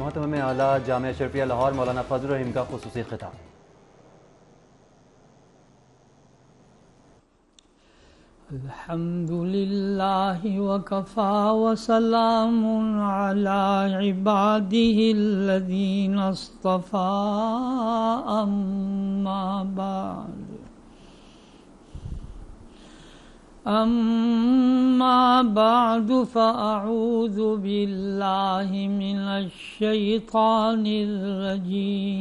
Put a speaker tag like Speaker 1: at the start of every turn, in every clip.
Speaker 1: محترم اعلیٰ جامعہ اشرفیہ لاہور مولانا فضل الرحیم کا خصوصی خطاب۔
Speaker 2: الحمدللہ وکفا وسلام علی عباده الذین اصطفى اما بعد فاعوذ باللہ من الشیطان الرجیم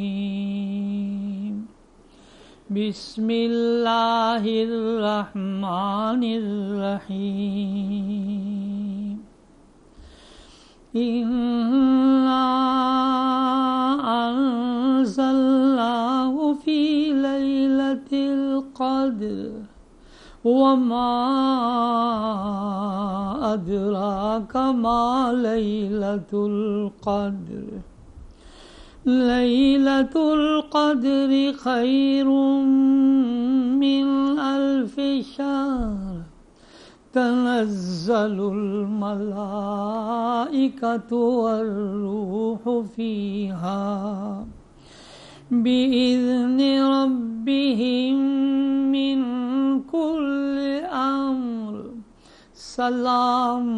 Speaker 2: بسم اللہ الرحمن الرحیم انا انزلناہ فی لیلۃ القدر وما ادراک ما لیلۃ القدر لیلۃ القدر خیر من الف شہر تنزل الملائکۃ والروح فیہا بإذن ربهم من كل أمر سلام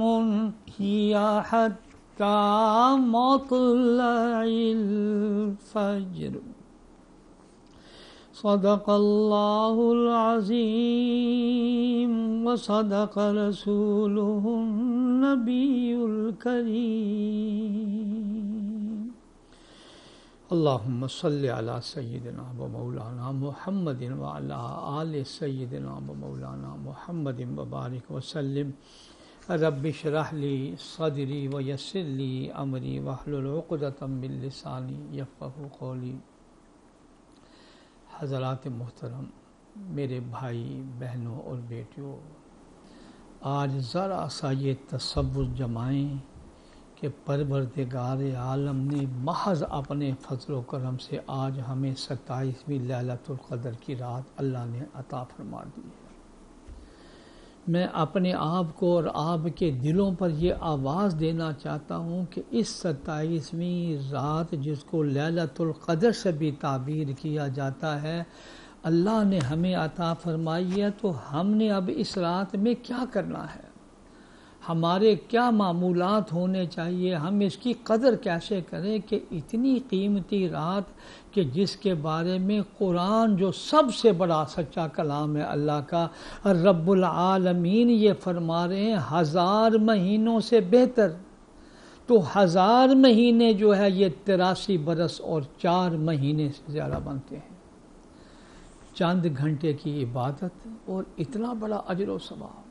Speaker 2: هي حتى مطلع الفجر صدق الله العظيم وصدق رسوله النبي الكريم اللہم صلی علی سیدنا و مولانا محمد وعلی آل سیدنا و مولانا محمد وبارک وسلم رب اشرح لی صدری ویسر لی امری واحلل عقدۃ من لسانی یفقہوا قولی۔ حضرات محترم، میرے بھائی بہنوں اور بیٹیوں، آج ذرا سا یہ تصور جمائیں کہ پروردگار عالم نے محض اپنے فضل و کرم سے آج ہمیں 27ویں لیلۃ القدر کی رات اللہ نے عطا فرما دی ہے۔ میں اپنے آپ کو اور آپ کے دلوں پر یہ آواز دینا چاہتا ہوں کہ اس 27ویں رات جس کو لیلۃ القدر سے بھی تعبیر کیا جاتا ہے، اللہ نے ہمیں عطا فرمائی ہے، تو ہم نے اب اس رات میں کیا کرنا ہے، ہمارے کیا معمولات ہونے چاہیے، ہم اس کی قدر کیسے کریں کہ اتنی قیمتی رات کہ جس کے بارے میں قرآن جو سب سے بڑا سچا کلام ہے اللہ کا، رب العالمین یہ فرما رہے ہیں 1000 مہینوں سے بہتر، تو 1000 مہینے جو ہے یہ 83 برس اور 4 مہینے سے زیادہ بنتے ہیں۔ چند گھنٹے کی عبادت اور اتنا بڑا اجر و ثواب۔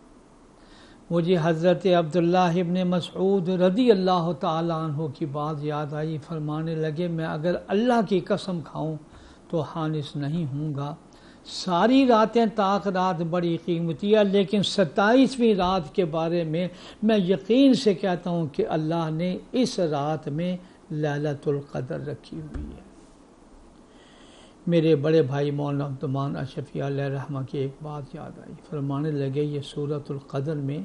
Speaker 2: مجھے حضرت عبداللہ ابن مسعود رضی اللہ تعالیٰ عنہ کی بات یاد آئی، فرمانے لگے میں اگر اللہ کی قسم کھاؤں تو حانث نہیں ہوں گا، ساری راتیں طاق رات بڑی قیمتی ہے، لیکن 27ویں رات کے بارے میں یقین سے کہتا ہوں کہ اللہ نے اس رات میں لیلۃ القدر رکھی ہوئی ہے۔ میرے بڑے بھائی مولانا عبدالمان اشرفی علیہ رحمہ کی ایک بات یاد آئی، فرمانے لگے یہ سورۃ القدر میں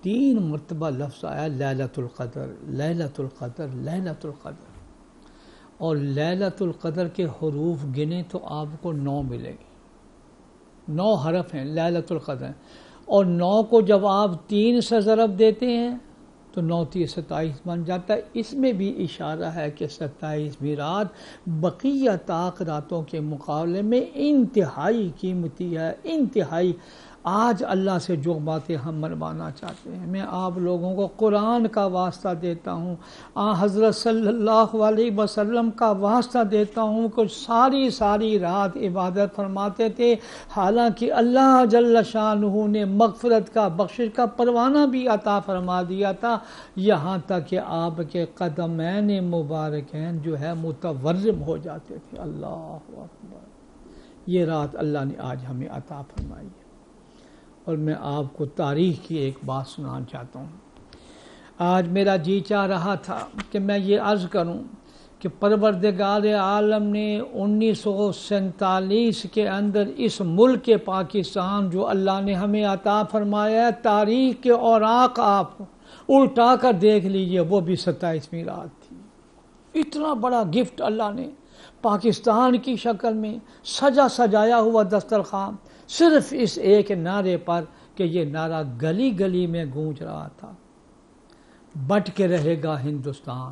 Speaker 2: 3 مرتبہ لفظ آیا لیلۃ القدر، لیلۃ القدر، لیلۃ القدر، اور لیلۃ القدر کے حروف گنے تو آپ کو 9 ملے گی، 9 حرف ہیں لیلۃ القدر، اور 9 کو جب آپ 3 سے ضرب دیتے ہیں تو 9 3 27 بن جاتا ہے۔ اس میں بھی اشارہ ہے کہ 27ویں رات بقیہ طاق راتوں کے مقابلے میں انتہائی قیمتی ہے، انتہائی۔ آج اللہ سے جو باتیں ہم منوانا چاہتے ہیں، میں آپ لوگوں کو قرآن کا واسطہ دیتا ہوں، حضرت صلی اللہ علیہ وسلم کا واسطہ دیتا ہوں کہ ساری رات عبادت فرماتے تھے، حالانکہ اللہ جل شانہ نے مغفرت کا، بخشش کا پروانہ بھی عطا فرما دیا تھا، یہاں تک کہ آپ کے قدمین مبارکین جو ہے متورم ہو جاتے تھے۔ اللہ اکبر، یہ رات اللہ نے آج ہمیں عطا فرمائی ہے۔ اور میں آپ کو تاریخ کی ایک بات سنانا چاہتا ہوں۔ آج میرا جی چاہ رہا تھا کہ میں یہ عرض کروں کہ پروردگار عالم نے 1947 کے اندر اس ملک پاکستان جو اللہ نے ہمیں عطا فرمایا ہے، تاریخ کے اوراق آپ الٹا کر دیکھ لیجئے، وہ بھی 27ویں رات تھی۔ اتنا بڑا گفٹ اللہ نے پاکستان کی شکل میں سجا سجایا ہوا دسترخوان، صرف اس ایک نعرے پر کہ یہ نعرہ گلی گلی میں گونج رہا تھا، بٹ کے رہے گا ہندوستان،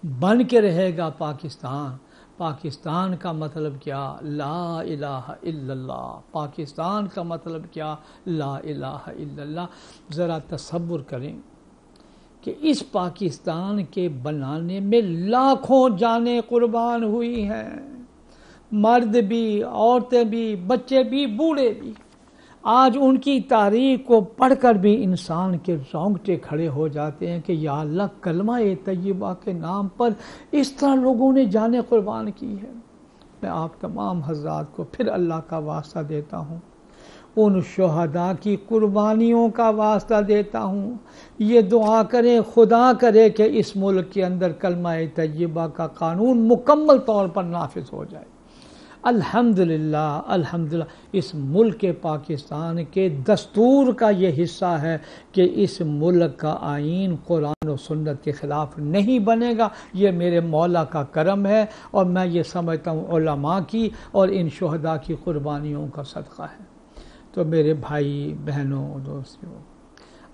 Speaker 2: بن کے رہے گا پاکستان۔ پاکستان کا مطلب کیا؟ لا الہ الا اللہ۔ پاکستان کا مطلب کیا؟ لا الہ الا اللہ۔ ذرا تصور کریں کہ اس پاکستان کے بنانے میں لاکھوں جانیں قربان ہوئی ہیں، مرد بھی، عورتیں بھی، بچے بھی، بوڑھے بھی۔ آج ان کی تاریخ کو پڑھ کر بھی انسان کے رونگٹے کھڑے ہو جاتے ہیں کہ یا اللہ، کلمہ طیبہ کے نام پر اس طرح لوگوں نے جانیں قربان کی ہے۔ میں آپ تمام حضرات کو پھر اللہ کا واسطہ دیتا ہوں، ان شہداء کی قربانیوں کا واسطہ دیتا ہوں، یہ دعا کریں خدا کرے کہ اس ملک کے اندر کلمہ طیبہ کا قانون مکمل طور پر نافذ ہو جائے۔ الحمدللہ الحمدللہ اس ملک پاکستان کے دستور کا یہ حصہ ہے کہ اس ملک کا آئین قرآن و سنت کے خلاف نہیں بنے گا۔ یہ میرے مولا کا کرم ہے، اور میں یہ سمجھتا ہوں علماء کی اور ان شہداء کی قربانیوں کا صدقہ ہے۔ تو میرے بھائی بہنوں دوستوں،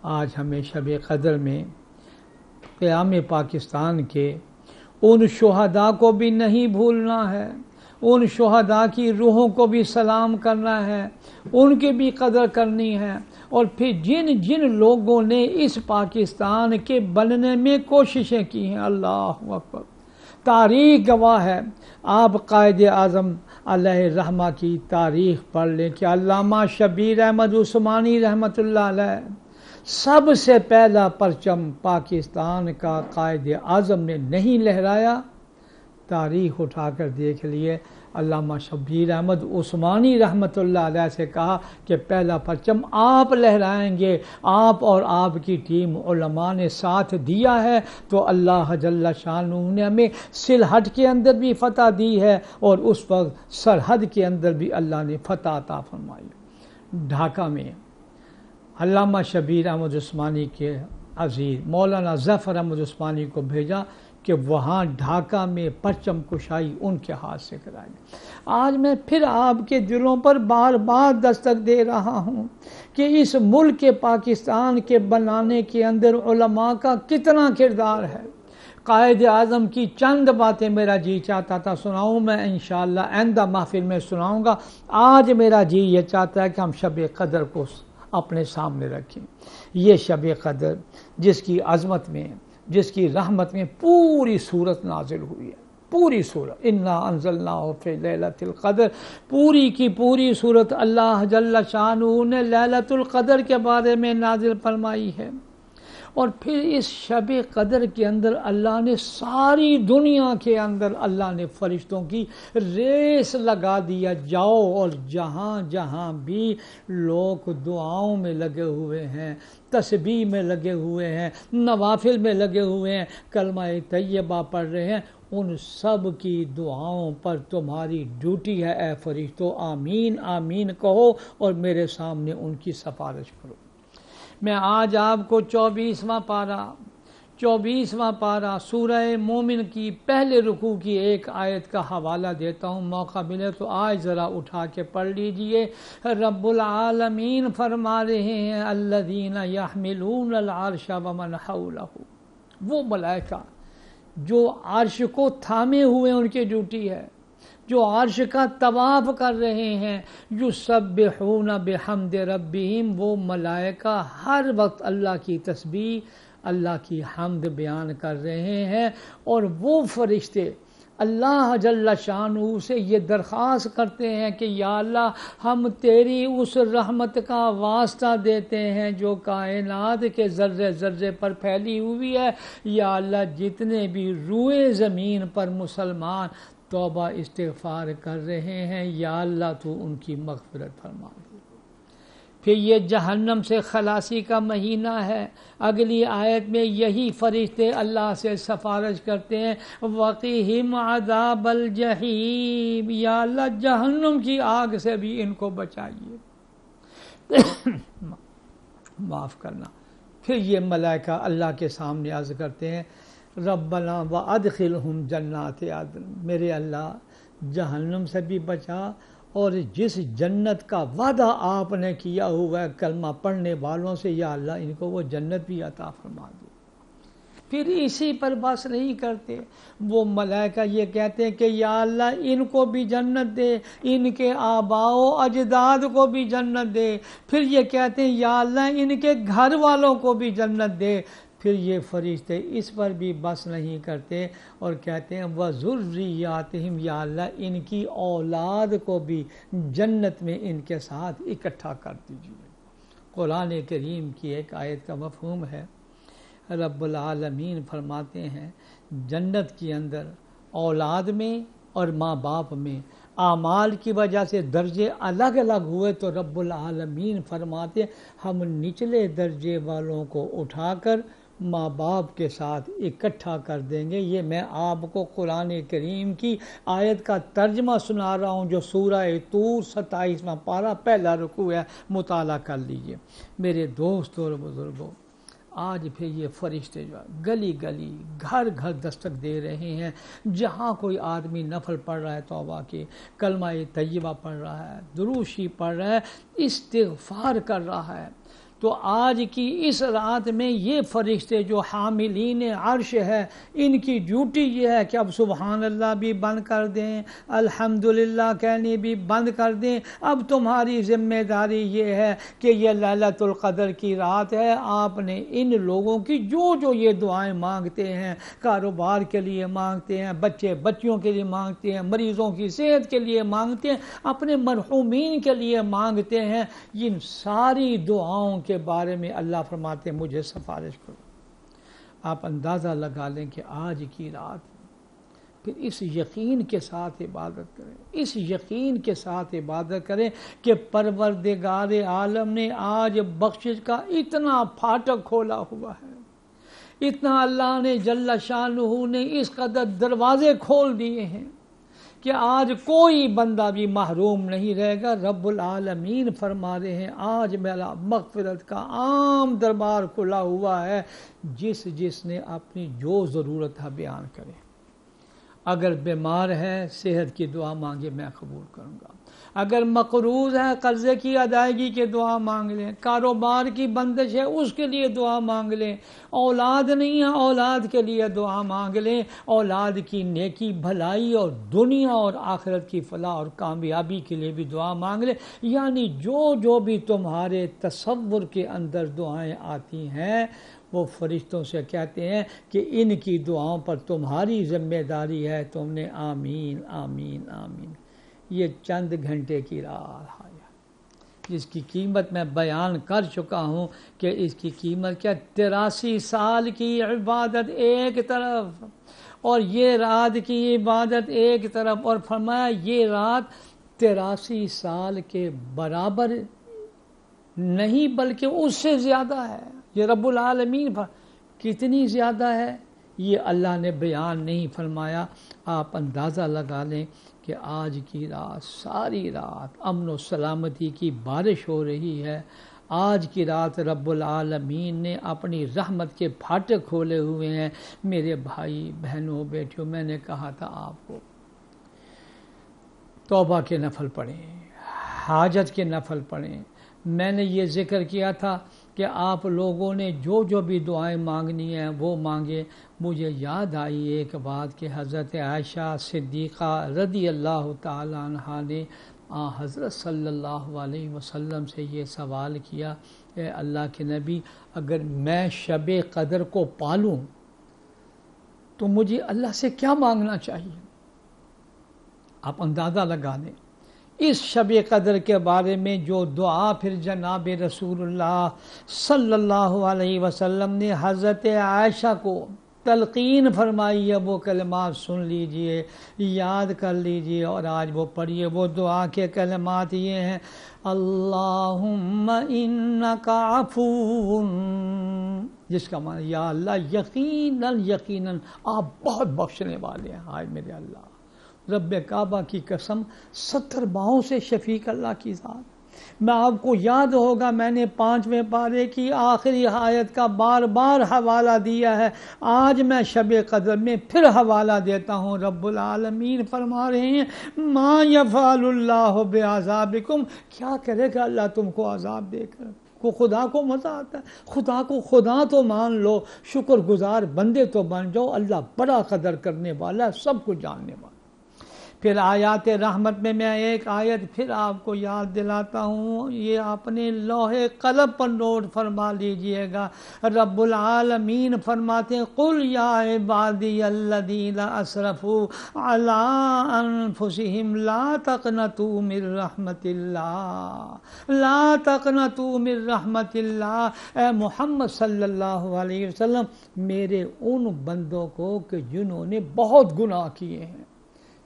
Speaker 2: آج ہمیں شب قدر میں قیام پاکستان کے ان شہداء کو بھی نہیں بھولنا ہے، ان شہداء کی روحوں کو بھی سلام کرنا ہے، ان کی بھی قدر کرنی ہے۔ اور پھر جن جن لوگوں نے اس پاکستان کے بننے میں کوششیں کی ہیں، اللہ اکبر، تاریخ گواہ ہے۔ آپ قائد اعظم علیہ الرحمہ کی تاریخ پڑھ لیں کہ علامہ شبیر احمد عثمانی رحمۃ اللہ علیہ سب سے پہلا پرچم پاکستان کا قائد اعظم نے نہیں لہرایا۔ تاریخ اٹھا کر دیکھ لیے، علامہ شبیر احمد عثمانی رحمۃ اللہ علیہ سے کہا کہ پہلا پرچم آپ لہرائیں گے، آپ اور آپ کی ٹیم علماء نے ساتھ دیا ہے، تو اللہ جل شانہ نے ہمیں سلہٹ کے اندر بھی فتح دی ہے، اور اس وقت سرحد کے اندر بھی اللہ نے فتح عطا فرمائی۔ ڈھاکہ میں علامہ شبیر احمد عثمانی کے عزیز مولانا ظفر احمد عثمانی کو بھیجا کہ وہاں ڈھاکہ میں پرچم کشائی ان کے ہاتھ سے کرائیں۔ آج میں پھر آپ کے دلوں پر بار بار دستک دے رہا ہوں کہ اس ملک پاکستان کے بنانے کے اندر علماء کا کتنا کردار ہے۔ قائد اعظم کی چند باتیں میرا جی چاہتا تھا سناؤں، میں انشاءاللہ آئندہ محفل میں سناؤں گا۔ آج میرا جی یہ چاہتا ہے کہ ہم شب قدر کو اپنے سامنے رکھیں۔ یہ شب قدر جس کی عظمت میں، جس کی رحمت میں پوری سورت نازل ہوئی ہے، پوری سورت انا انزلناہ فی لیلۃ القدر، پوری کی پوری سورت اللہ جل شانہ نے لیلۃ القدر کے بارے میں نازل فرمائی ہے۔ اور پھر اس شب قدر کے اندر اللہ نے ساری دنیا کے اندر اللہ نے فرشتوں کی ریس لگا دیا، جاؤ، اور جہاں جہاں بھی لوگ دعاؤں میں لگے ہوئے ہیں، تسبیح میں لگے ہوئے ہیں، نوافل میں لگے ہوئے ہیں، کلمہ طیبہ پڑھ رہے ہیں، ان سب کی دعاؤں پر تمہاری ڈیوٹی ہے اے فرشتوں، آمین آمین کہو اور میرے سامنے ان کی سفارش کرو۔ میں آج آپ کو 24واں پارہ سورہ مومن کی پہلے رکوع کی ایک آیت کا حوالہ دیتا ہوں، موقع ملے تو آج ذرا اٹھا کے پڑھ لیجئے۔ رب العالمین فرما رہے ہیں الذین یحملون العرش ومن حولہ، وہ ملائکہ جو عرش کو تھامے ہوئے ان کی ڈیوٹی ہے، جو عرش کا طواف کر رہے ہیں، یسبحون بحمد ربہم، وہ ملائکہ ہر وقت اللہ کی تسبیح، اللہ کی حمد بیان کر رہے ہیں۔ اور وہ فرشتے اللہ جل شانہ سے یہ درخواست کرتے ہیں کہ یا اللہ، ہم تیری اس رحمت کا واسطہ دیتے ہیں جو کائنات کے ذرے ذرے پر پھیلی ہوئی ہے۔ یا اللہ، جتنے بھی روئے زمین پر مسلمان توبہ استغفار کر رہے ہیں، یا اللہ تو ان کی مغفرت فرما دے۔ پھر یہ جہنم سے خلاصی کا مہینہ ہے، اگلی آیت میں یہی فرشتے اللہ سے سفارش کرتے ہیں وقیہم عذاب الجحیم، یا اللہ جہنم کی آگ سے بھی ان کو بچائیے، معاف کرنا۔ پھر یہ ملائکہ اللہ کے سامنے عرض کرتے ہیں ربنا وادخلہم جنات عدن، میرے اللہ جہنم سے بھی بچا، اور جس جنت کا وعدہ آپ نے کیا ہوا ہے کلمہ پڑھنے والوں سے، یا اللہ ان کو وہ جنت بھی عطا فرما دے۔ پھر اسی پر بس نہیں کرتے، وہ ملائکہ یہ کہتے ہیں کہ یا اللہ ان کو بھی جنت دے، ان کے آباء و اجداد کو بھی جنت دے۔ پھر یہ کہتے ہیں یا اللہ ان کے گھر والوں کو بھی جنت دے۔ پھر یہ فرشتے اس پر بھی بس نہیں کرتے اور کہتے ہیں وَذُرِّيَّاتِهِمْ، یا اللہ ان کی اولاد کو بھی جنت میں ان کے ساتھ اکٹھا کر دیجیے۔ قرآن کریم کی ایک آیت کا مفہوم ہے، رب العالمین فرماتے ہیں جنت کے اندر اولاد میں اور ماں باپ میں اعمال کی وجہ سے درجے الگ الگ ہوئے، تو رب العالمین فرماتے ہم نچلے درجے والوں کو اٹھا کر ماں باپ کے ساتھ اکٹھا کر دیں گے۔ یہ میں آپ کو قرآن کریم کی آیت کا ترجمہ سنا رہا ہوں جو سورہ طور 27واں پارہ پہلا رکوع ہے، مطالعہ کر لیجئے۔ میرے دوستوں اور بزرگوں، آج پھر یہ فرشتے جو گلی گلی گھر گھر دستک دے رہے ہیں، جہاں کوئی آدمی نفل پڑھ رہا ہے توبہ کے، کلمہ طیبہ پڑھ رہا ہے، درود شریف پڑھ رہا ہے، استغفار کر رہا ہے، تو آج کی اس رات میں یہ فرشتے جو حاملین عرش ہے، ان کی ڈیوٹی یہ ہے کہ اب سبحان اللہ بھی بند کر دیں، الحمدللہ کہنے بھی بند کر دیں۔ اب تمہاری ذمہ داری یہ ہے کہ یہ لیلۃ القدر کی رات ہے، آپ نے ان لوگوں کی جو یہ دعائیں مانگتے ہیں، کاروبار کے لیے مانگتے ہیں، بچیوں کے لیے مانگتے ہیں، مریضوں کی صحت کے لیے مانگتے ہیں، اپنے مرحومین کے لیے مانگتے ہیں، ان ساری دعاؤں کے بارے میں اللہ فرماتے ہیں مجھے سفارش کرو۔ آپ اندازہ لگا لیں کہ آج کی رات پھر اس یقین کے ساتھ عبادت کریں، اس یقین کے ساتھ عبادت کریں کہ پروردگار عالم نے آج بخشش کا اتنا پھاٹک کھولا ہوا ہے، اتنا اللہ نے جل شانہ نے اس قدر دروازے کھول دیے ہیں کہ آج کوئی بندہ بھی محروم نہیں رہے گا۔ رب العالمین فرما رہے ہیں آج میرا مغفرت کا عام دربار کھلا ہوا ہے، جس نے اپنی جو ضرورت ہے بیان کرے۔ اگر بیمار ہے صحت کی دعا مانگے، میں قبول کروں گا۔ اگر مقروض ہے قرضے کی ادائیگی کے دعا مانگ لیں، کاروبار کی بندش ہے اس کے لیے دعا مانگ لیں، اولاد نہیں ہے اولاد کے لیے دعا مانگ لیں، اولاد کی نیکی بھلائی اور دنیا اور آخرت کی فلاح اور کامیابی کے لیے بھی دعا مانگ لیں۔ یعنی جو بھی تمہارے تصور کے اندر دعائیں آتی ہیں، وہ فرشتوں سے کہتے ہیں کہ ان کی دعاؤں پر تمہاری ذمہ داری ہے، تم نے آمین آمین آمین۔ یہ چند گھنٹے کی رات ہے جس کی قیمت میں بیان کر چکا ہوں کہ اس کی قیمت کیا، 83 سال کی عبادت ایک طرف اور یہ رات کی عبادت ایک طرف، اور فرمایا یہ رات 83 سال کے برابر نہیں بلکہ اس سے زیادہ ہے۔ یہ رب العالمین کتنی زیادہ ہے یہ اللہ نے بیان نہیں فرمایا۔ آپ اندازہ لگا لیں کہ آج کی رات ساری رات امن و سلامتی کی بارش ہو رہی ہے۔ آج کی رات رب العالمین نے اپنی رحمت کے پھاٹک کھولے ہوئے ہیں۔ میرے بھائی بہنوں بیٹیوں، میں نے کہا تھا آپ کو توبہ کے نفل پڑھیں، حاجت کے نفل پڑھیں۔ میں نے یہ ذکر کیا تھا کہ آپ لوگوں نے جو بھی دعائیں مانگنی ہیں وہ مانگے۔ مجھے یاد آئی ایک بات کہ حضرت عائشہ صدیقہ رضی اللہ تعالی عنہا نے حضرت صلی اللہ علیہ وسلم سے یہ سوال کیا، اے اللہ کے نبی، اگر میں شب قدر کو پالوں تو مجھے اللہ سے کیا مانگنا چاہیے؟ آپ اندازہ لگا لیں اس شب قدر کے بارے میں جو دعا پھر جناب رسول اللہ صلی اللہ علیہ وسلم نے حضرت عائشہ کو تلقین فرمائی ہے، وہ کلمات سن لیجئے، یاد کر لیجئے اور آج وہ پڑھیے۔ وہ دعا کے کلمات یہ ہیں، اللہم انکا عفو، جس کا معنی یا اللہ یقیناً آپ بہت بخشنے والے ہیں۔ آج میرے اللہ، رب کعبہ کی قسم 70 باہوں سے شفیق اللہ کی ذات، میں آپ کو یاد ہوگا میں نے 5ویں پارے کی آخری آیت کا بار بار حوالہ دیا ہے، آج میں شب قدر میں پھر حوالہ دیتا ہوں۔ رب العالمین فرما رہے ہیں ما یفعل اللہ بعذابکم، کیا کرے گا اللہ تم کو عذاب دے کر؟ کو خدا کو مزہ آتا ہے؟ خدا کو خدا تو مان لو، شکر گزار بندے تو بن جاؤ، اللہ بڑا قدر کرنے والا ہے، سب کو جاننے والا۔ پھر آیات رحمت میں ایک آیت پھر آپ کو یاد دلاتا ہوں، یہ اپنے لوح قلم پر نوٹ فرما لیجئے گا۔ رب العالمین فرماتے ہیں قل یا عبادی الذین اسرفوا علی انفسہم لا تقنطوا من رحمت اللہ، لا تقنطوا من رحمت اللہ۔ اے محمد صلی اللہ علیہ وسلم میرے ان بندوں کو کہ جنہوں نے بہت گناہ کیے ہیں،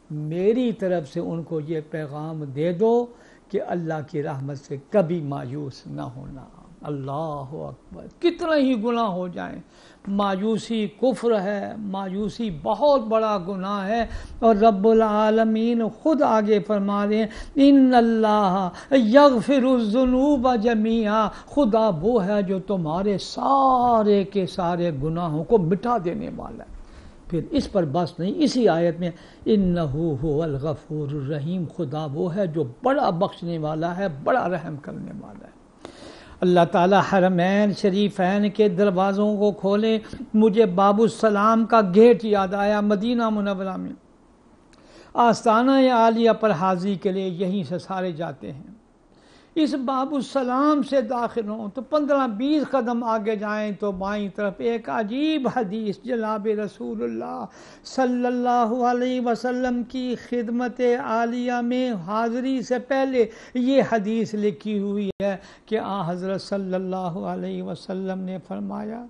Speaker 2: میری طرف سے ان کو یہ پیغام دے دو کہ اللہ کی رحمت سے کبھی مایوس نہ ہونا۔ اللہ اکبر، کتنا ہی گناہ ہو جائیں، مایوسی کفر ہے، مایوسی بہت بڑا گناہ ہے۔ اور رب العالمین خود آگے فرما رہے ہیں ان اللہ یغفر الذنوب جمیعا، خدا وہ ہے جو تمہارے سارے کے سارے گناہوں کو مٹا دینے والا ہے۔ پھر اس پر بس نہیں، اسی آیت میں انہو هو الغفور الرحیم، خدا وہ ہے جو بڑا بخشنے والا ہے، بڑا رحم کرنے والا ہے۔ اللہ تعالی حرمین شریفین کے دروازوں کو کھولے۔ مجھے باب السلام کا گیٹ یاد آیا مدینہ منورہ میں، آستانہ عالیہ پر حاضری کے لیے یہیں سے سارے جاتے ہیں۔ اس باب السلام سے داخل ہوں تو 15-20 قدم آگے جائیں تو بائیں طرف ایک عجیب حدیث جناب رسول اللہ صلی اللہ علیہ وسلم کی خدمت عالیہ میں حاضری سے پہلے یہ حدیث لکھی ہوئی ہے کہ حضرت صلی اللہ علیہ وسلم نے فرمایا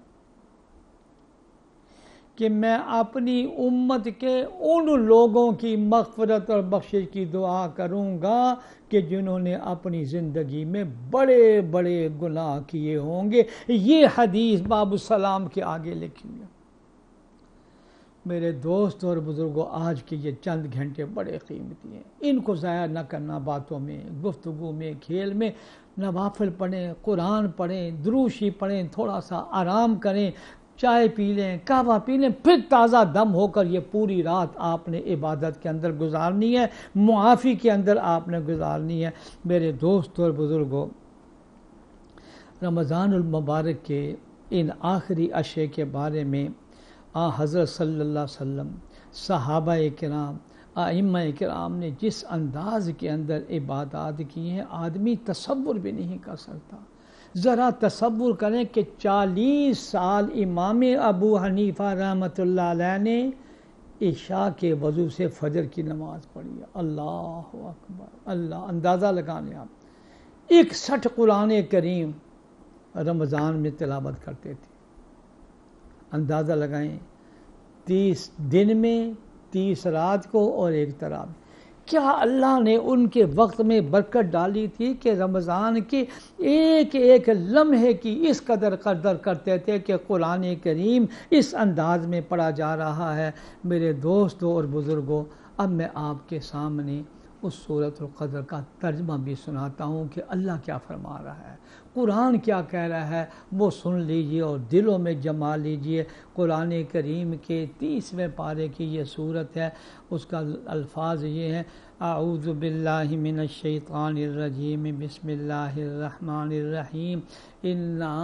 Speaker 2: کہ میں اپنی امت کے ان لوگوں کی مغفرت اور بخشش کی دعا کروں گا کہ جنہوں نے اپنی زندگی میں بڑے بڑے گناہ کیے ہوں گے۔ یہ حدیث باب السلام کے آگے لکھی ہوئی ہے۔ میرے دوست اور بزرگوں، آج کے یہ چند گھنٹے بڑے قیمتی ہیں، ان کو ضائع نہ کرنا، باتوں میں، گفتگو میں، کھیل میں۔ نوافل پڑھیں، قرآن پڑھیں، دروشی پڑھیں، تھوڑا سا آرام کریں، چائے پی لیں، قہوہ پی لیں، پھر تازہ دم ہو کر یہ پوری رات آپ نے عبادت کے اندر گزارنی ہے، معافی کے اندر آپ نے گزارنی ہے۔ میرے دوست اور بزرگوں، رمضان المبارک کے ان آخری عشرے کے بارے میں حضرت صلی اللہ علیہ وسلم، صحابہ کرام، ائمہ کرام نے جس انداز کے اندر عبادات کی ہیں آدمی تصور بھی نہیں کر سکتا۔ ذرا تصور کریں کہ 40 سال امام ابو حنیفہ رحمۃ اللہ علیہ نے عشاء کے وضو سے فجر کی نماز پڑھی ہے۔ اللہ اکبر، اللہ، اندازہ لگانے آپ 61 قرآن کریم رمضان میں تلاوت کرتے تھے۔ اندازہ لگائیں، 30 دن میں، 30 رات کو اور 1 تراویح۔ کیا اللہ نے ان کے وقت میں برکت ڈالی تھی کہ رمضان کے ایک ایک لمحے کی اس قدر قدر کرتے تھے کہ قرآن کریم اس انداز میں پڑھا جا رہا ہے۔ میرے دوستوں اور بزرگوں، اب میں آپ کے سامنے اس سورۃ القدر کا ترجمہ بھی سناتا ہوں کہ اللہ کیا فرما رہا ہے، قرآن کیا کہہ رہا ہے، وہ سن لیجئے اور دلوں میں جما لیجئے۔ قرآن کریم کے 30ویں پارے کی یہ سورت ہے، اس کا الفاظ یہ ہیں: اعوذ باللہ من الشیطان الرجیم، بسم اللہ الرحمن الرحیم، انا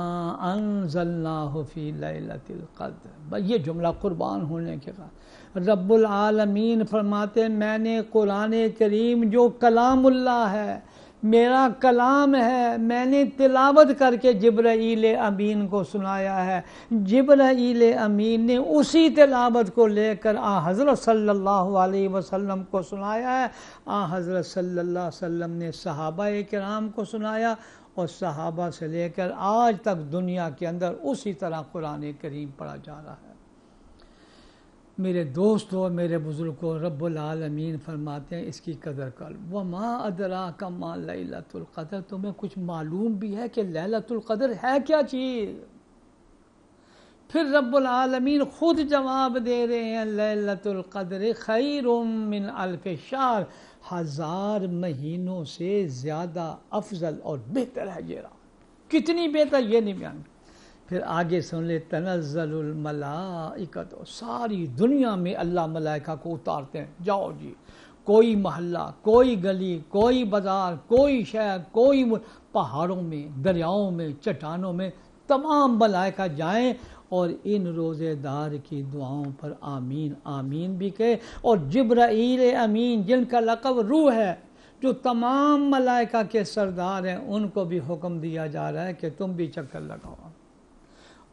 Speaker 2: انزلناہ فی لیلۃ القدر۔ یہ جملہ قربان ہونے کے بعد رب العالمین فرماتے ہیں میں نے قرآن کریم جو کلام اللہ ہے، میرا کلام ہے، میں نے تلاوت کر کے جبرائیل امین کو سنایا ہے۔ جبرائیل امین نے اسی تلاوت کو لے کر حضرت صلی اللہ علیہ وسلم کو سنایا ہے۔ حضرت صلی اللہ علیہ وسلم نے صحابہ کرام کو سنایا، اور صحابہ سے لے کر آج تک دنیا کے اندر اسی طرح قرآن کریم پڑھا جا رہا ہے۔ میرے دوستوں، میرے بزرگوں، رب العالمین فرماتے ہیں اس کی قدر کر۔ وَمَا أَدْرَاكَ مَا لَيْلَةُ الْقَدْرِ، تمہیں کچھ معلوم بھی ہے کہ لیلۃ القدر ہے کیا چیز؟ پھر رب العالمین خود جواب دے رہے ہیں لیلۃ القدر خیر من الف شہر، 1000 مہینوں سے زیادہ افضل اور بہتر ہے یہ رات۔ کتنی بہتر یہ نہیں بیان۔ پھر آگے سن لے، تنزل الملائکۃ، ساری دنیا میں اللہ ملائکہ کو اتارتے ہیں، جاؤ جی، کوئی محلہ، کوئی گلی، کوئی بازار، کوئی شہر، کوئی پہاڑوں میں، دریاؤں میں، چٹانوں میں، تمام ملائکہ جائیں اور ان روزے دار کی دعاؤں پر آمین آمین بھی کہے، اور جبرائیل امین جن کا لقب روح ہے، جو تمام ملائکہ کے سردار ہیں، ان کو بھی حکم دیا جا رہا ہے کہ تم بھی چکر لگاؤ۔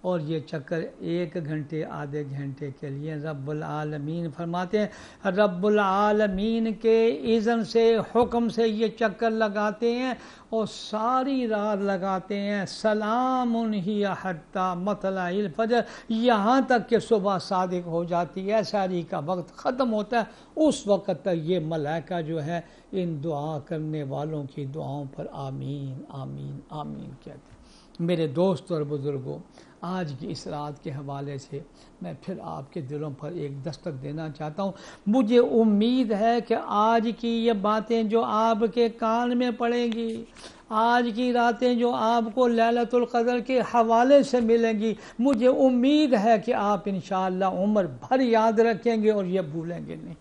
Speaker 2: اور یہ چکر 1 گھنٹے آدھے گھنٹے کے لیے رب العالمین فرماتے ہیں، رب العالمین کے اذن سے، حکم سے یہ چکر لگاتے ہیں اور ساری رات لگاتے ہیں، سلام ہی حتی مطلع الفجر، یہاں تک کہ صبح صادق ہو جاتی ہے، سحری کا وقت ختم ہوتا ہے، اس وقت تک یہ ملائکہ جو ہے ان دعا کرنے والوں کی دعاؤں پر آمین آمین آمین کہتے ہیں۔ میرے دوست اور بزرگوں، آج کی اس رات کے حوالے سے میں پھر آپ کے دلوں پر ایک دستک دینا چاہتا ہوں۔ مجھے امید ہے کہ آج کی یہ باتیں جو آپ کے کان میں پڑیں گی، آج کی راتیں جو آپ کو لیلۃ القدر کے حوالے سے ملیں گی، مجھے امید ہے کہ آپ انشاءاللہ عمر بھر یاد رکھیں گے اور یہ بھولیں گے نہیں۔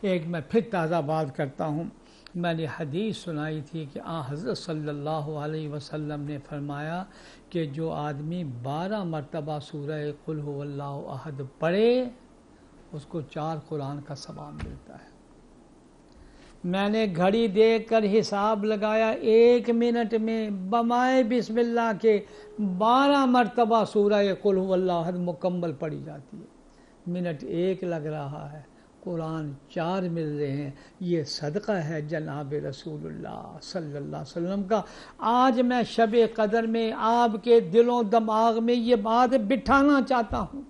Speaker 2: ایک میں پھر تازہ بات کرتا ہوں، میں نے حدیث سنائی تھی کہ حضرت صلی اللہ علیہ وسلم نے فرمایا کہ جو آدمی 12 مرتبہ سورہ قل هو اللہ احد پڑھے، اس کو 4 قرآن کا ثواب ملتا ہے۔ میں نے گھڑی دیکھ کر حساب لگایا، 1 منٹ میں بمائے بسم اللہ کے 12 مرتبہ سورہ قل هو اللہ احد مکمل پڑھی جاتی ہے۔ منٹ 1 لگ رہا ہے، قرآن 4 مل رہے ہیں۔ یہ صدقہ ہے جناب رسول اللہ صلی اللہ علیہ وسلم کا۔ آج میں شب قدر میں آپ کے دل و دماغ میں یہ بات بٹھانا چاہتا ہوں،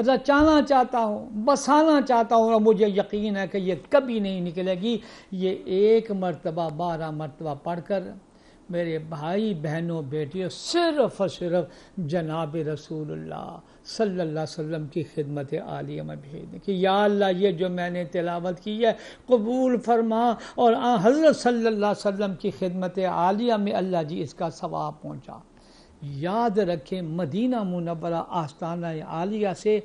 Speaker 2: رچانا چاہتا ہوں، بسانا چاہتا ہوں، اور مجھے یقین ہے کہ یہ کبھی نہیں نکلے گی۔ یہ 1 مرتبہ 12 مرتبہ پڑھ کر میرے بھائی بہنوں بیٹیوں صرف اور صرف جناب رسول اللہ صلی اللہ علیہ وسلم کی خدمت عالیہ میں بھیج دیں کہ یا اللہ یہ جو میں نے تلاوت کی ہے قبول فرما، اور حضرت صلی اللہ علیہ وسلم کی خدمت عالیہ میں اللہ جی اس کا ثواب پہنچا۔ یاد رکھیں، مدینہ منورہ آستانہ عالیہ سے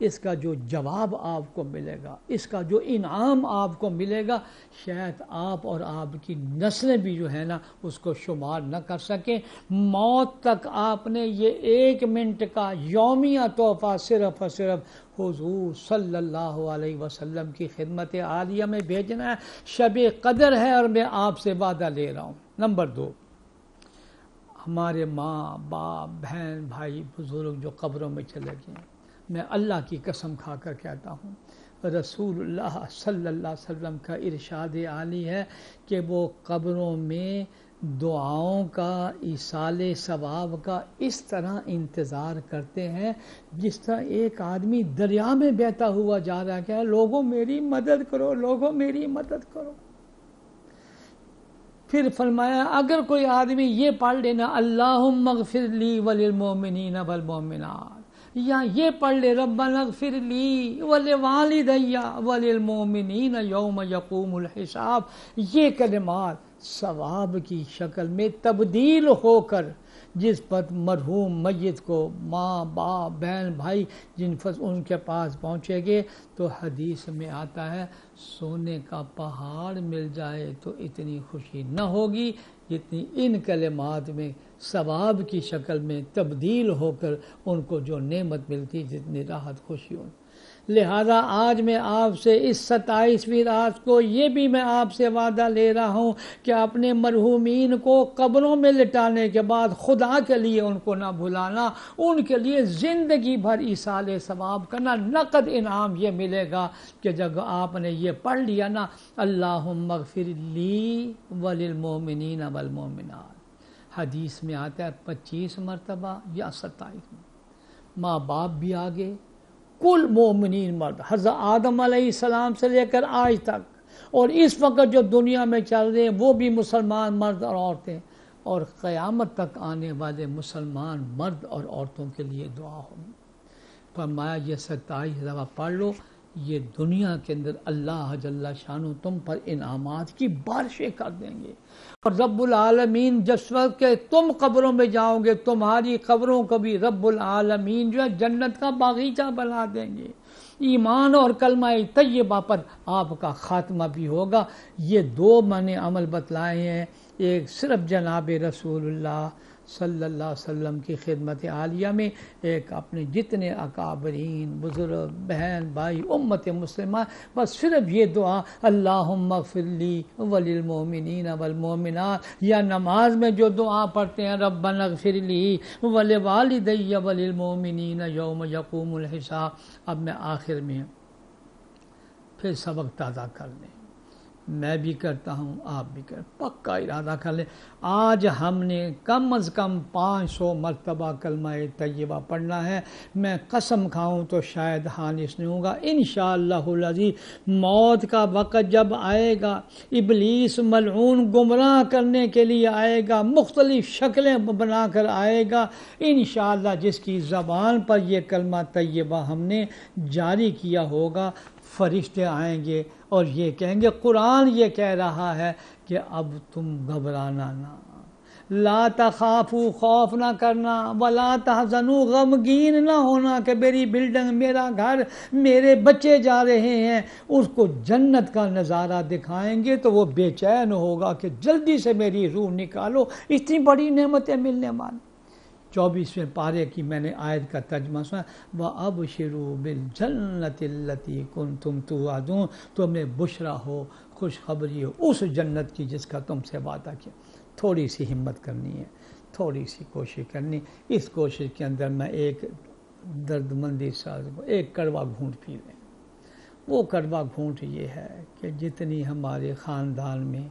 Speaker 2: اس کا جو جواب آپ کو ملے گا، اس کا جو انعام آپ کو ملے گا، شاید آپ اور آپ کی نسلیں بھی جو ہے نا اس کو شمار نہ کر سکیں۔ موت تک آپ نے یہ 1 منٹ کا یومیہ تحفہ صرف اور صرف حضور صلی اللہ علیہ وسلم کی خدمت عالیہ میں بھیجنا ہے۔ شب قدر ہے اور میں آپ سے وعدہ لے رہا ہوں۔ نمبر 2، ہمارے ماں باپ بہن بھائی بزرگ جو قبروں میں چلے گئے، میں اللہ کی قسم کھا کر کہتا ہوں، رسول اللہ صلی اللہ علیہ وسلم کا ارشاد عالی ہے کہ وہ قبروں میں دعاؤں کا، ایصال ثواب کا اس طرح انتظار کرتے ہیں جس طرح ایک آدمی دریا میں بہتا ہوا جا رہا ہے کہ لوگوں میری مدد کرو، لوگوں میری مدد کرو۔ پھر فرمایا اگر کوئی آدمی یہ پڑھ لینا اللہم اغفر لی وللمؤمنین والمؤمنات، یا یہ پڑھ لے ربنا اغفر لی ولوالدی وللمؤمنین یوم یقوم الحساب، یہ کلمات ثواب کی شکل میں تبدیل ہو کر جس پر مرحوم میت کو ماں باپ بہن بھائی جن ان کے پاس پہنچے گے تو حدیث میں آتا ہے سونے کا پہاڑ مل جائے تو اتنی خوشی نہ ہوگی جتنی ان کلمات میں ثواب کی شکل میں تبدیل ہو کر ان کو جو نعمت ملتی، جتنی راحت خوشی ہو۔ لہذا آج میں آپ سے اس 27ویں رات کو یہ بھی میں آپ سے وعدہ لے رہا ہوں کہ اپنے مرحومین کو قبروں میں لٹانے کے بعد خدا کے لیے ان کو نہ بھلانا، ان کے لیے زندگی بھر ایصال ثواب کرنا۔ نقد انعام یہ ملے گا کہ جب آپ نے یہ پڑھ لیا نا اللہم اغفر لی وللمؤمنین والمؤمنات، حدیث میں آتا ہے 25 مرتبہ یا 27 ماں باپ بھی آگے، کل مومنین مرد حضرت آدم علیہ السلام سے لے کر آج تک، اور اس وقت جو دنیا میں چل رہے ہیں وہ بھی مسلمان مرد اور عورتیں، اور قیامت تک آنے والے مسلمان مرد اور عورتوں کے لیے دعا ہوگی۔ فرمایا یہ 27 دفعہ پڑھ لو، یہ دنیا کے اندر اللہ جل شانہ تم پر انعامات کی بارشیں کر دیں گے، اور رب العالمین جس وقت کہ تم قبروں میں جاؤ گے تمہاری قبروں کو بھی رب العالمین جو ہے جنت کا باغیچہ بنا دیں گے۔ ایمان اور کلمہ طیبہ پر آپ کا خاتمہ بھی ہوگا۔ یہ 2 میں نے عمل بتلائے ہیں، ایک صرف جناب رسول اللہ صلی اللہ علیہ وسلم کی خدمت عالیہ میں، ایک اپنے جتنے اکابرین بزرگ بہن بھائی امت مسلمہ، بس صرف یہ دعا اللہم اغفر لی وللمؤمنین والمؤمنات، یا نماز میں جو دعا پڑھتے ہیں ربنا اغفر لی ولوالدی وللمؤمنین یوم یقوم الحساب۔ اب میں آخر میں پھر سبق تازہ کر لیں، میں بھی کرتا ہوں آپ بھی پکا ارادہ کر لیں، آج ہم نے کم از کم 500 مرتبہ کلمہ طیبہ پڑھنا ہے۔ میں قسم کھاؤں تو شاید حانس نہیں ہوگا انشاءاللہ العزیز۔ موت کا وقت جب آئے گا، ابلیس ملعون گمراہ کرنے کے لیے آئے گا، مختلف شکلیں بنا کر آئے گا انشاءاللہ، جس کی زبان پر یہ کلمہ طیبہ ہم نے جاری کیا ہوگا، فرشتے آئیں گے اور یہ کہیں گے قرآن یہ کہہ رہا ہے کہ اب تم گھبرانا نہ، لا تخافوا خوف نہ کرنا، ولا تحزنوا غمگین نہ ہونا کہ میری بلڈنگ میرا گھر میرے بچے جا رہے ہیں۔ اس کو جنت کا نظارہ دکھائیں گے تو وہ بے چین ہوگا کہ جلدی سے میری روح نکالو، اتنی بڑی نعمتیں ملنے والی۔ 24ویں پارے کی میں نے آیت کا ترجمہ سنا، وَأَبْشِرُوا بِالْجَنَّةِ الَّتِي كُنْتُمْ تُوعَدُونَ، تمہیں بشرا ہو، خوشخبری ہو اس جنت کی جس کا تم سے وعدہ کیا۔ تھوڑی سی ہمت کرنی ہے، تھوڑی سی کوشش کرنی، اس کوشش کے اندر میں ایک درد مندی ساز کو ایک کڑوا گھونٹ پی لیں۔ وہ کڑوا گھونٹ یہ ہے کہ جتنی ہمارے خاندان میں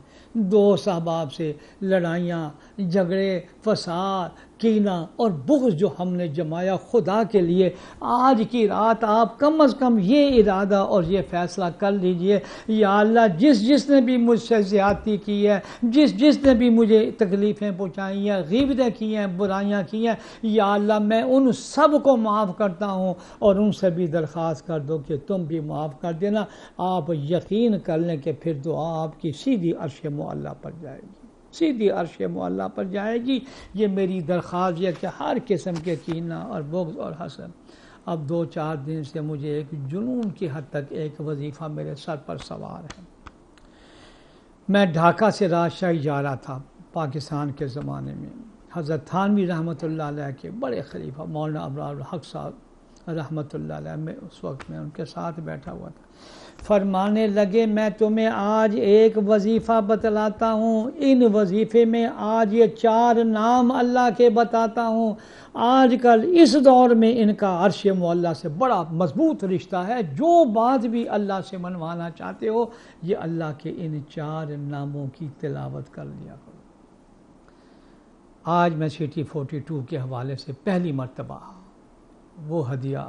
Speaker 2: دوست احباب سے لڑائیاں جھگڑے فساد کینہ اور بغض جو ہم نے جمایا، خدا کے لیے آج کی رات آپ کم از کم یہ ارادہ اور یہ فیصلہ کر لیجئے، یا اللہ جس نے بھی مجھ سے زیادتی کی ہے، جس نے بھی مجھے تکلیفیں پہنچائی ہیں، غیبتیں کی ہیں، برائیاں کی ہیں، یا اللہ میں ان سب کو معاف کرتا ہوں، اور ان سے بھی درخواست کر دو کہ تم بھی معاف کر دینا۔ آپ یقین کر لیں کہ پھر دعا آپ کی سیدھی عرش معلیٰ پر جائے گی، سیدھی عرش معلیٰ پر جائے گی۔ یہ میری درخواست ہے کہ ہر قسم کے کینہ اور بغض اور حسد، اب 2-4 دن سے مجھے ایک جنون کی حد تک ایک وظیفہ میرے سر پر سوار ہے۔ میں ڈھاکہ سے راجشاہی جا رہا تھا پاکستان کے زمانے میں، حضرت تھانوی رحمۃ اللہ علیہ کے بڑے خلیفہ مولانا ابرار الحق صاحب رحمۃ اللہ علیہ، میں اس وقت میں ان کے ساتھ بیٹھا ہوا تھا، فرمانے لگے میں تمہیں آج ایک وظیفہ بتلاتا ہوں، ان وظیفے میں آج یہ 4 نام اللہ کے بتاتا ہوں۔ آج کل اس دور میں ان کا عرش معلیٰ سے بڑا مضبوط رشتہ ہے، جو بات بھی اللہ سے منوانا چاہتے ہو یہ اللہ کے ان 4 ناموں کی تلاوت کر لیا کرو۔ آج میں سٹی 42 کے حوالے سے پہلی مرتبہ وہ ہدیہ،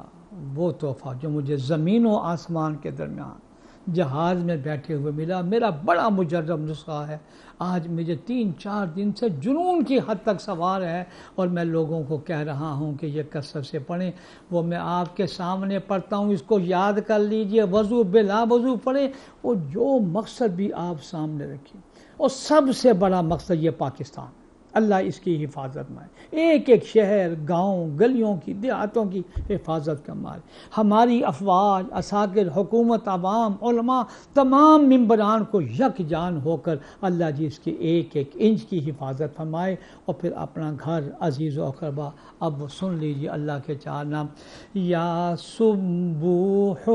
Speaker 2: وہ تحفہ جو مجھے زمین و آسمان کے درمیان جہاز میں بیٹھے ہوئے ملا، میرا بڑا مجرب نسخہ ہے، آج مجھے 3-4 دن سے جنون کی حد تک سوار ہے، اور میں لوگوں کو کہہ رہا ہوں کہ یہ کثرت سے پڑھیں۔ وہ میں آپ کے سامنے پڑھتا ہوں، اس کو یاد کر لیجئے، وضو بلا وضو پڑھیں، اور جو مقصد بھی آپ سامنے رکھیں، اور سب سے بڑا مقصد یہ پاکستان، اللہ اس کی حفاظت میں، ایک ایک شہر گاؤں گلیوں کی دیہاتوں کی حفاظت کا مال، ہماری افواج عساکر حکومت عوام علماء تمام ممبران کو یک جان ہو کر اللہ جی اس کی ایک ایک انچ کی حفاظت فرمائے، اور پھر اپنا گھر عزیز و اقربا۔ اب سن لیجیے اللہ کے 4 نام، یا سبوح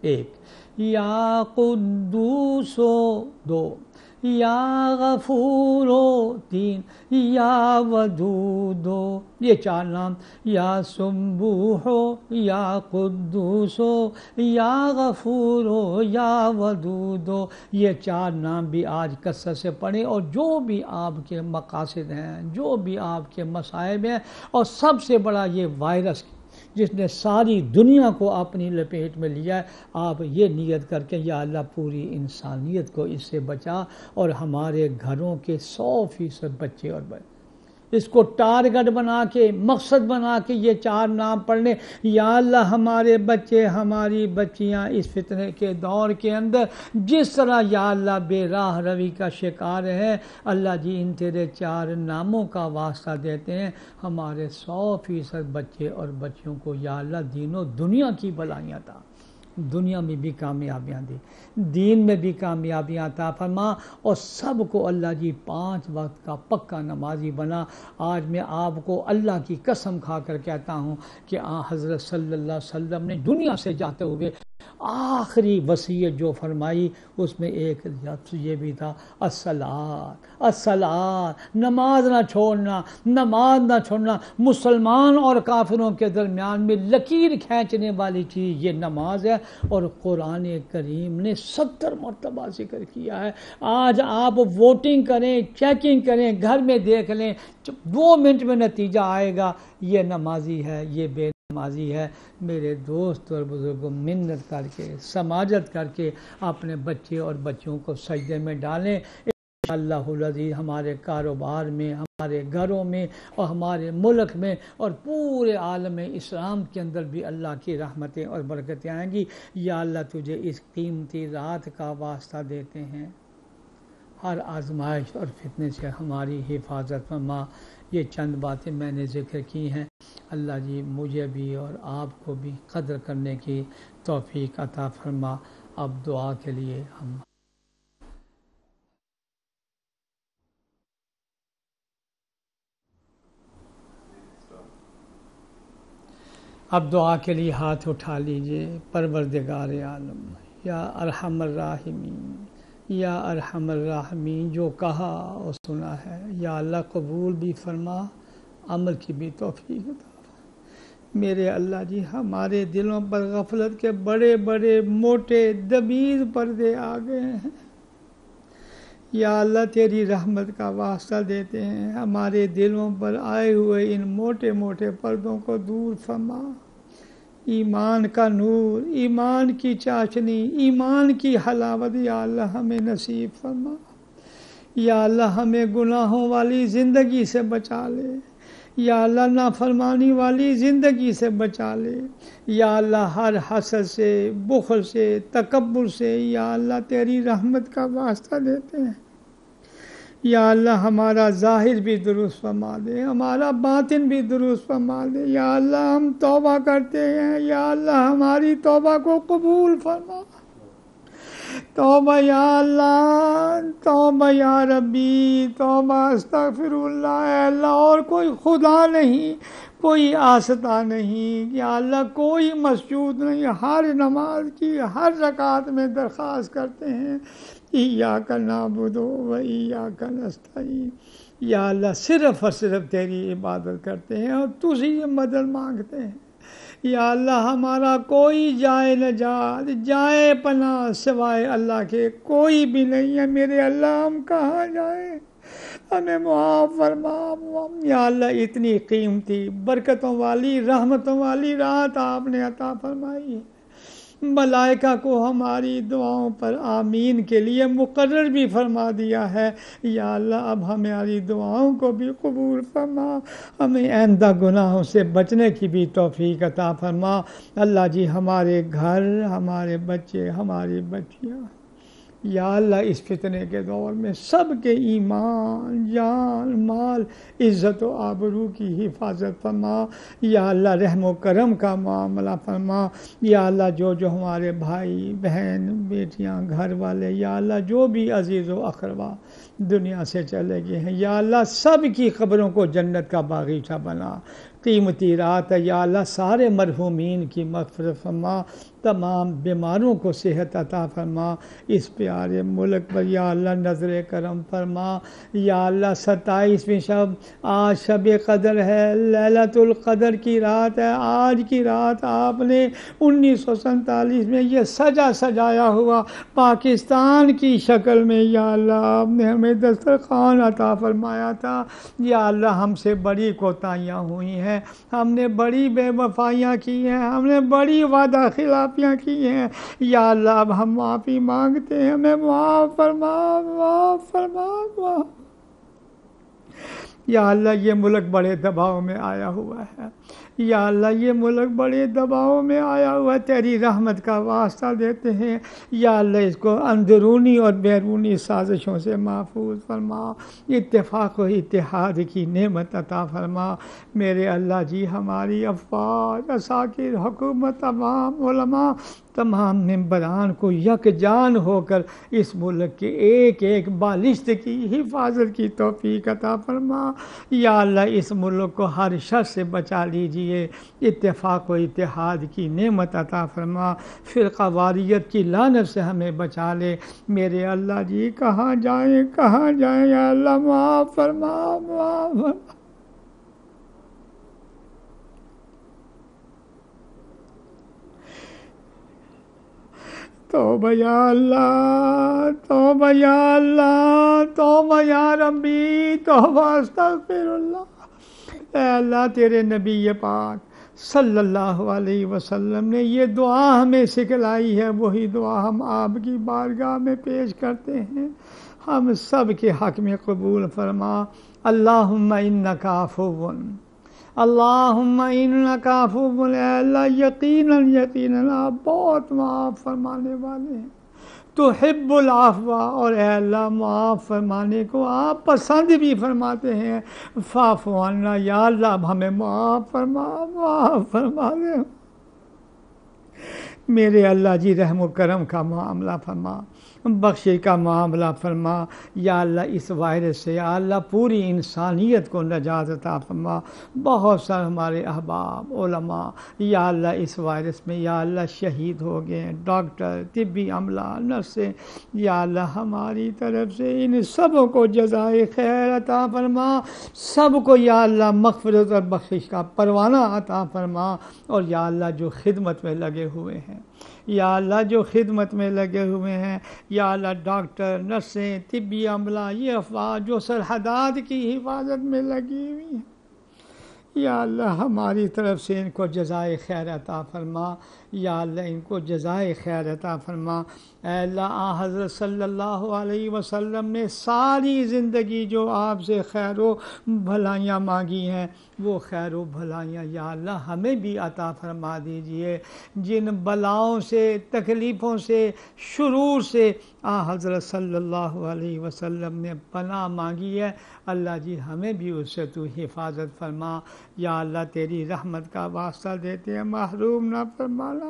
Speaker 2: 1، یا قدوس 2، یا غفور 3، یا ودود، یہ 4 نام، یا سبوح، یا قدوس، یا غفور، یا ودود، یہ 4 نام بھی آج کثرت سے پڑھیں، اور جو بھی آپ کے مقاصد ہیں، جو بھی آپ کے مصائب ہیں، اور سب سے بڑا یہ وائرس جس نے ساری دنیا کو اپنی لپیٹ میں لیا ہے، آپ یہ نیت کر کے یا اللہ پوری انسانیت کو اس سے بچا، اور ہمارے گھروں کے 100% بچے اور بچے اس کو ٹارگٹ بنا کے، مقصد بنا کے یہ 4 نام پڑھنے. یا اللہ ہمارے بچے، ہماری بچیاں اس فتنے کے دور کے اندر جس طرح یا اللہ بے راہ روی کا شکار ہے، اللہ جی ان تیرے 4 ناموں کا واسطہ دیتے ہیں، ہمارے 100% بچے اور بچیوں کو یا اللہ دین و دنیا کی بلائیاں عطا، دنیا میں بھی کامیابیاں دی، دین میں بھی کامیابیاں عطا فرما، اور سب کو اللہ جی 5 وقت کا پکا نمازی بنا. آج میں آپ کو اللہ کی قسم کھا کر کہتا ہوں کہ حضرت صلی اللہ علیہ وسلم نے دنیا سے جاتے ہوئے آخری وصیت جو فرمائی اس میں ایک لفظ یہ بھی تھا، الصلاۃ الصلاۃ، نماز نہ چھوڑنا، نماز نہ چھوڑنا. مسلمان اور کافروں کے درمیان میں لکیر کھینچنے والی چیز یہ نماز ہے، اور قرآن کریم نے 70 مرتبہ ذکر کیا ہے. آج آپ ووٹنگ کریں، چیکنگ کریں، گھر میں دیکھ لیں، 2 منٹ میں نتیجہ آئے گا، یہ نمازی ہے، یہ بے نمازی ہے. میرے دوست اور بزرگوں، منت کر کے، سماجت کر کے اپنے بچے اور بچیوں کو سجدے میں ڈالیں. اللہ العزیز ہمارے کاروبار میں، ہمارے گھروں میں، اور ہمارے ملک میں، اور پورے عالم اسلام کے اندر بھی اللہ کی رحمتیں اور برکتیں آئیں گی. یا اللہ تجھے اس قیمتی رات کا واسطہ دیتے ہیں، ہر آزمائش اور فتنے سے ہماری حفاظت فرما. یہ چند باتیں میں نے ذکر کی ہیں، اللہ جی مجھے بھی اور آپ کو بھی قدر کرنے کی توفیق عطا فرما. اب دعا کے لیے ہاتھ اٹھا لیجئے. پروردگار عالم، یا ارحم الراحمین، یا ارحم الراحمین، جو کہا اور سنا ہے یا اللہ قبول بھی فرما، عمل کی بھی توفیق عطا. میرے اللہ جی ہمارے دلوں پر غفلت کے بڑے بڑے موٹے دبیر پردے آ گئے ہیں. یا اللہ تیری رحمت کا واسطہ دیتے ہیں، ہمارے دلوں پر آئے ہوئے ان موٹے موٹے پردوں کو دور فرما. ایمان کا نور، ایمان کی چاشنی، ایمان کی حلاوت یا اللہ ہمیں نصیب فرما. یا اللہ ہمیں گناہوں والی زندگی سے بچا لے، یا اللہ نافرمانی والی زندگی سے بچا لے. یا اللہ ہر حسد سے، بخل سے، تکبر سے یا اللہ تیری رحمت کا واسطہ دیتے ہیں. یا اللہ ہمارا ظاہر بھی درست فرما دے، ہمارا باطن بھی درست فرما دے. یا اللہ ہم توبہ کرتے ہیں، یا اللہ ہماری توبہ کو قبول فرما. توبہ یا اللہ، توبہ یا ربی، توبہ استغفر اللہ. اے اللہ اور کوئی خدا نہیں، کوئی آستہ نہیں، یا اللہ کوئی مسجود نہیں. ہر نماز کی ہر رکعت میں درخواست کرتے ہیں ایاک نعبد و ایاک نستعین. یا اللہ صرف اور صرف تیری عبادت کرتے ہیں اور تجھی مدد مانگتے ہیں. یا اللہ ہمارا کوئی جائے نجات، جائے پناہ سوائے اللہ کے کوئی بھی نہیں ہے. میرے اللہ ہم کہاں جائیں، ہمیں معاف فرما. یا اللہ اتنی قیمتی برکتوں والی رحمتوں والی رات آپ نے عطا فرمائی ہے. ملائکہ کو ہماری دعاؤں پر آمین کے لیے مقرر بھی فرما دیا ہے. یا اللہ اب ہماری دعاؤں کو بھی قبول فرما، ہمیں آئندہ گناہوں سے بچنے کی بھی توفیق عطا فرما. اللہ جی ہمارے گھر، ہمارے بچے، ہماری بچیاں یا اللہ اس فتنے کے دور میں سب کے ایمان، جان، مال، عزت و آبرو کی حفاظت فرما. یا اللہ رحم و کرم کا معاملہ فرما. یا اللہ جو جو ہمارے بھائی بہن بیٹیاں گھر والے یا اللہ جو بھی عزیز و اقربا دنیا سے چلے گئے ہیں یا اللہ سب کی قبروں کو جنت کا باغیچہ بنا. قیمتی رات ہے یا اللہ سارے مرحومین کی مغفرت فرما. تمام بیماروں کو صحت عطا فرما، اس پیارے ملک پر یا اللہ نظر کرم فرما۔ یا اللہ 27ویں شب، آج شب قدر ہے، لیلۃ القدر کی رات ہے۔ آج کی رات آپ نے 1947 میں یہ سجایا ہوا پاکستان کی شکل میں یا اللہ آپ نے ہمیں دسترخوان عطا فرمایا تھا۔ یا اللہ ہم سے بڑی کوتاہیاں ہوئی ہیں، ہم نے بڑی بے وفائیاں کی ہیں، ہم نے بڑی وعدہ خلافیاں کی ہیں۔ یا اللہ اب ہم معافی مانگتے ہیں، ہمیں معاف فرما، معاف فرما، معاف۔ یا اللہ یہ ملک بڑے دباؤ میں آیا ہوا ہے، یا اللہ یہ ملک بڑے دباؤ میں آیا ہوا ہے، تیری رحمت کا واسطہ دیتے ہیں۔ یا اللہ اس کو اندرونی اور بیرونی سازشوں سے محفوظ فرما، اتفاق و اتحاد کی نعمت عطا فرما۔ میرے اللہ جی ہماری افواج، عساکر، حکومت، تمام علماء، تمام ممبران کو یکجان ہو کر اس ملک کے ایک ایک بالشت کی حفاظت کی توفیق عطا فرما۔ یا اللہ اس ملک کو ہر شر سے بچا لیجئے، اتفاق و اتحاد کی نعمت عطا فرما، فرقہ واریت کی لعنت سے ہمیں بچا لے۔ میرے اللہ جی کہاں جائیں کہاں جائیں، یا اللہ معاف فرما، معاف فرما۔ توبہ یا اللہ، توبہ یا اللہ، توبہ یا ربی، توبہ استغفر اللہ۔ اے اللہ تیرے نبی پاک صلی اللہ علیہ وسلم نے یہ دعا ہمیں سکھلائی ہے، وہی دعا ہم آپ کی بارگاہ میں پیش کرتے ہیں۔ ہم سب کے حق میں قبول فرما۔ اللہم انکا عفو، اللہم انکا عفو، اے اللہ یقیناً یقیناً آپ بہت معاف فرمانے والے ہیں، تحب العفو، اور اے اللہ معاف فرمانے کو آپ پسند بھی فرماتے ہیں۔ فاعف عنا، یا اللہ اب ہمیں معاف فرما، معاف فرما دے۔ میرے اللہ جی رحم و کرم کا معاملہ فرما، بخشش کا معاملہ فرما۔ یا اللہ اس وائرس سے یا اللہ پوری انسانیت کو نجات عطا فرما۔ بہت سارے ہمارے احباب علماء یا اللہ اس وائرس میں یا اللہ شہید ہو گئے ہیں، ڈاکٹر، طبی عملہ، نرسیں، یا اللہ ہماری طرف سے ان سب کو جزائے خیر عطا فرما، سب کو یا اللہ مغفرت اور بخشش کا پروانہ عطا فرما۔ اور یا اللہ جو خدمت میں لگے ہوئے ہیں، یا اللہ جو خدمت میں لگے ہوئے ہیں، یا اللہ ڈاکٹر، نرسیں، طبی عملہ، یہ افراد جو سرحدات کی حفاظت میں لگی ہوئی ہیں، یا اللہ ہماری طرف سے ان کو جزائے خیر عطا فرما، یا اللہ ان کو جزائے خیر عطا فرما۔ اے اللہ حضرت صلی اللہ علیہ وسلم نے ساری زندگی جو آپ سے خیر و بھلائیاں مانگی ہیں، وہ خیر و بھلائیاں یا اللہ ہمیں بھی عطا فرما دیجئے۔ جن بلاؤں سے، تکلیفوں سے، شرور سے حضرت صلی اللہ علیہ وسلم نے پناہ مانگی ہے، اللہ جی ہمیں بھی اس سے تو حفاظت فرما۔ یا اللہ تیری رحمت کا واسطہ دیتے ہیں، محروم نہ فرمانا۔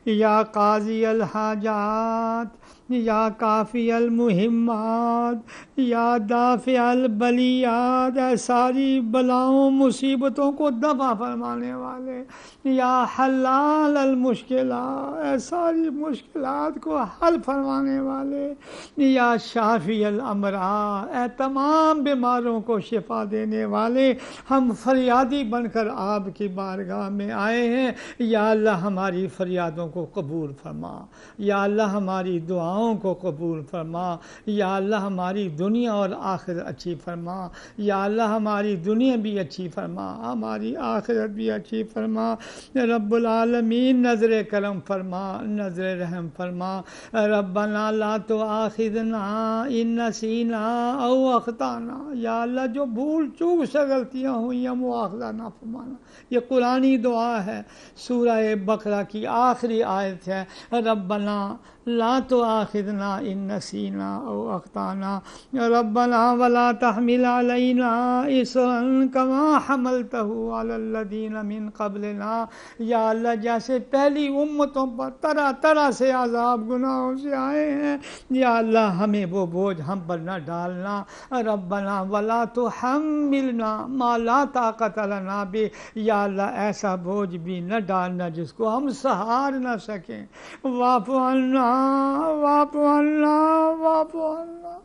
Speaker 2: یا قاضی الحاجات، یا کافی المہمات، یا دافع البلیات، اے ساری بلاؤں مصیبتوں کو دفع فرمانے والے، یا حلال المشکلات، اے ساری مشکلات کو حل فرمانے والے، یا شافی الامراض، اے تمام بیماروں کو شفا دینے والے، ہم فریادی بن کر آپ کی بارگاہ میں آئے ہیں۔ یا اللہ ہماری فریادوں کو قبول فرما، یا اللہ ہماری دعاؤں کو قبول فرما، یا اللہ ہماری دنیا اور آخرت اچھی فرما، یا اللہ ہماری دنیا بھی اچھی فرما، ہماری آخرت بھی اچھی فرما۔ رب العالمین نظر کرم فرما، نظر رحم فرما۔ ربنا لا تؤاخذنا ان نسینا او اخطانا، یا اللہ جو بھول چوک سے غلطیاں ہوئی ہیں مواخذہ نہ فرمانا۔ یہ قرآنی دعا ہے، سورہ بقرہ کی آخری آیت ہے، ربنا لا تؤاخذنا تؤاخذنا ان نسینا او اخطانا ربنا ولا تحمل علینا اصرا کما حملتہ علی الذین من قبلنا. یا اللہ جیسے پہلی امتوں پر طرح طرح سے عذاب گناہوں سے آئے ہیں، یا اللہ ہمیں وہ بوجھ ہم پر نہ ڈالنا. ربنا ولا تحملنا ما لا طاقت لنا بہ، یا اللہ ایسا بوجھ بھی نہ ڈالنا جس کو ہم سہار نہ سکیں. واعف عنا واعف عنا واعف عنا.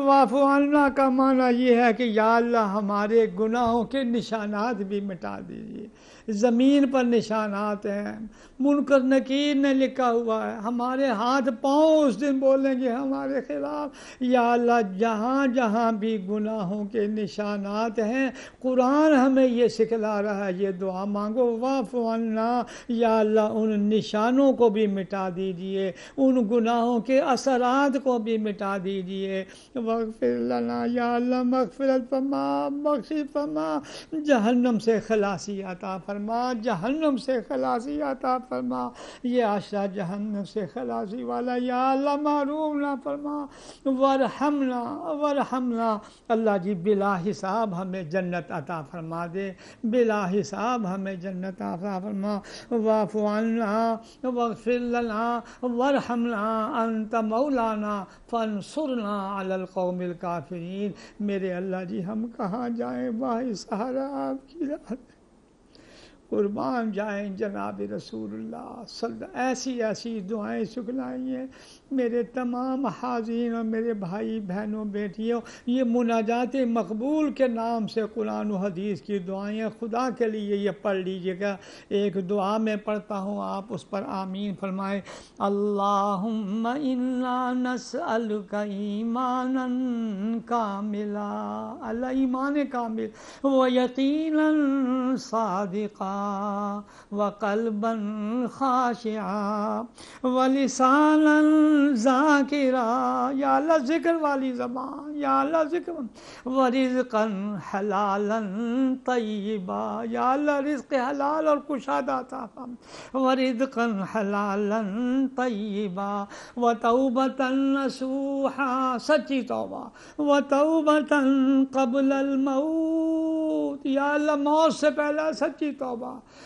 Speaker 2: واعف عنا کا معنی یہ ہے کہ یا اللہ ہمارے گناہوں کے نشانات بھی مٹا دیجیے. زمین پر نشانات ہیں، منکر نکیر نے لکھا ہوا ہے، ہمارے ہاتھ پاؤں اس دن بولیں گے ہمارے خلاف. یا اللہ جہاں جہاں بھی گناہوں کے نشانات ہیں، قرآن ہمیں یہ سکھلا رہا ہے، یہ دعا مانگو واعف عنا. یا اللہ ان نشانوں کو بھی مٹا دیجیے، ان گناہوں کے اثرات کو بھی مٹا دیجیے. واغفر لنا، یا اللہ مغفرت فرما، بخشش فرما، جہنم سے خلاصی عطا فرما، جہنم سے خلاصی عطا فرما. یہ عشرہ جہنم سے خلاصی والا یا اللہ محروم نہ فرما. ورحمنا ورحمنا. اللہ جی بلا حساب ہمیں جنت عطا فرما دے، بلا حساب ہمیں جنت عطا فرما. واعف عنا واغفر لنا ورحمنا انت مولانا فانصرنا علی القوم الکافرین. میرے اللہ جی ہم کہاں جائیں، واہ سہارا آپ کی راہ قربان جائیں جناب رسول اللہ صلی اللہ. ایسی ایسی دعائیں سکھلائی ہیں میرے تمام حاضرین اور میرے بھائی بہنوں بیٹیوں. یہ مناجات مقبول کے نام سے قرآن و حدیث کی دعائیں خدا کے لیے یہ پڑھ لیجیے گا. ایک دعا میں پڑھتا ہوں، آپ اس پر آمین فرمائیں. اللہم انا نسألک ایمانا کاملا، اللہ ایمان کامل و یقینا صادقا وقلبا خاشعا ولسانا ذاکرا. یا اللہ ذکر والی زبان، یا اللہ ذکر، ورزقا حلالا طیبا. یا اللہ رزق حلال اور کشادہ عطا فرما، ورزقا حلالا طیبا وتوبة نصوحا، سچی توبہ، وتوبة قبل الموت. یا اللہ موت سے پہلے سچی توبہ،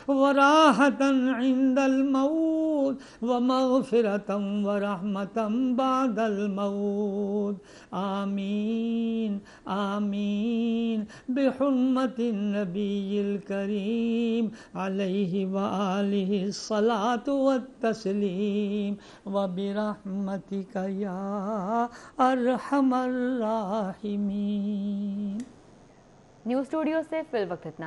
Speaker 2: وراحة عند الموت ومغفرة ورحمة بعد الموت. آمین آمین بحرمة النبی الکریم علیہ وآلہ الصلاة والتسلیم وبرحمتک یا ارحم الراحمین.
Speaker 3: نیوز اسٹوڈیو سے فی الوقت اتنا ہے.